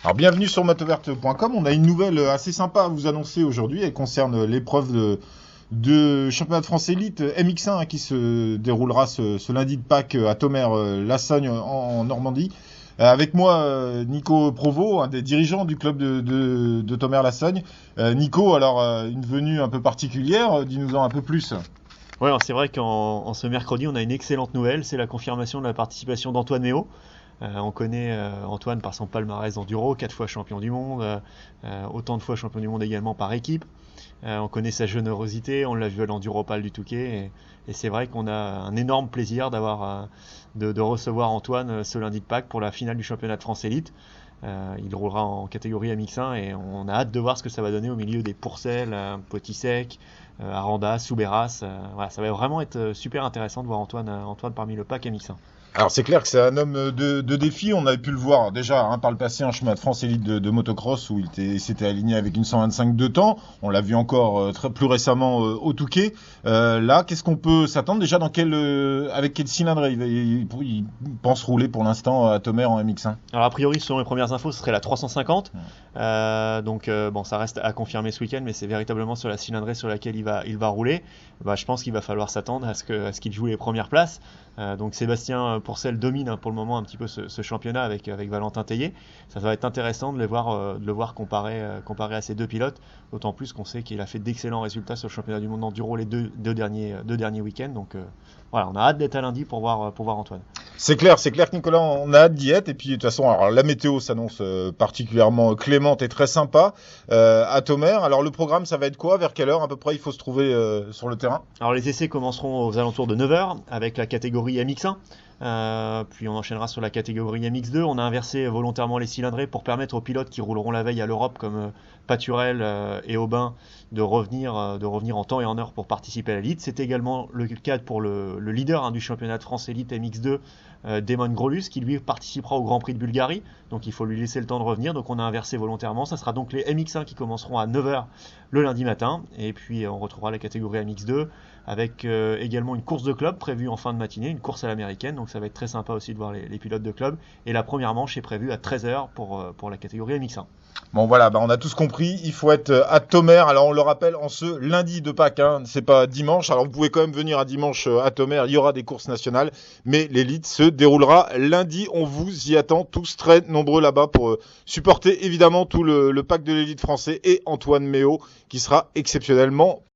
Alors bienvenue sur motoverte.com. On a une nouvelle assez sympa à vous annoncer aujourd'hui. Elle concerne l'épreuve de championnat de France élite MX1 qui se déroulera ce lundi de Pâques à Tomère-Lassagne en Normandie. Avec moi, Nico Provost, un des dirigeants du club de Tomère-Lassagne. Nico, alors une venue un peu particulière, dis-nous-en un peu plus. Ouais, alors c'est vrai qu'en ce mercredi, on a une excellente nouvelle, c'est la confirmation de la participation d'Antoine Méo. On connaît Antoine par son palmarès d'enduro, 4 fois champion du monde, autant de fois champion du monde également par équipe. On connaît sa générosité, on l'a vu à l'Enduropal du Touquet, et c'est vrai qu'on a un énorme plaisir de recevoir Antoine ce lundi de Pâques pour la finale du championnat de France Élite. Il roulera en catégorie MX1 et on a hâte de voir ce que ça va donner au milieu des Pourcel, Potisek, Aranda, Soubeyras. Voilà, ça va vraiment être super intéressant de voir Antoine parmi le pack MX1. Alors c'est clair que c'est un homme de défi, on avait pu le voir déjà par le passé en chemin de France élite de motocross où il s'était aligné avec une 125 de temps, on l'a vu encore plus récemment au Touquet. Là, qu'est-ce qu'on peut s'attendre déjà avec quel cylindre il pense rouler pour l'instant à Tomère en MX1? Alors a priori, selon les premières infos, ce serait la 350. Bon, ça reste à confirmer ce week-end, mais c'est véritablement sur la cylindrée sur laquelle il va rouler. Je pense qu'il va falloir s'attendre à ce qu'il joue les premières places. Donc Sébastien Pourcel domine pour le moment un petit peu ce championnat avec Valentin Tellier. Ça va être intéressant de le voir comparer à ces deux pilotes, d'autant plus qu'on sait qu'il a fait d'excellents résultats sur le championnat du monde enduro les deux derniers week-ends. Donc voilà, on a hâte d'être à lundi pour voir Antoine. C'est clair que Nicolas, on a hâte d'y être. Et puis de toute façon, alors, la météo s'annonce particulièrement clémente et très sympa à Tomère. Alors le programme, ça va être quoi? Vers quelle heure à peu près il faut se trouver sur le terrain? Alors les essais commenceront aux alentours de 9h avec la catégorie MX1. Puis on enchaînera sur la catégorie MX2. On a inversé volontairement les cylindrées pour permettre aux pilotes qui rouleront la veille à l'Europe comme Paturel et Aubin de revenir en temps et en heure pour participer à l'élite. C'est également le cas pour le leader du championnat de France élite MX2, Damon Grolus, qui lui participera au Grand Prix de Bulgarie. Donc il faut lui laisser le temps de revenir. Donc on a inversé volontairement. Ça sera donc les MX1 qui commenceront à 9h le lundi matin. Et puis on retrouvera la catégorie MX2 avec également une course de club prévue en fin de matinée, une course à l'américaine. Donc ça va être très sympa aussi de voir les pilotes de club. Et la première manche est prévue à 13h pour la catégorie MX1. Bon voilà, on a tous compris, il faut être à Tomère. Alors on le rappelle, en ce lundi de Pâques, c'est pas dimanche. Alors vous pouvez quand même venir à dimanche à Tomère, il y aura des courses nationales, mais l'élite se déroulera lundi. On vous y attend tous très nombreux là-bas pour supporter évidemment tout le pack de l'élite français et Antoine Méo qui sera exceptionnellement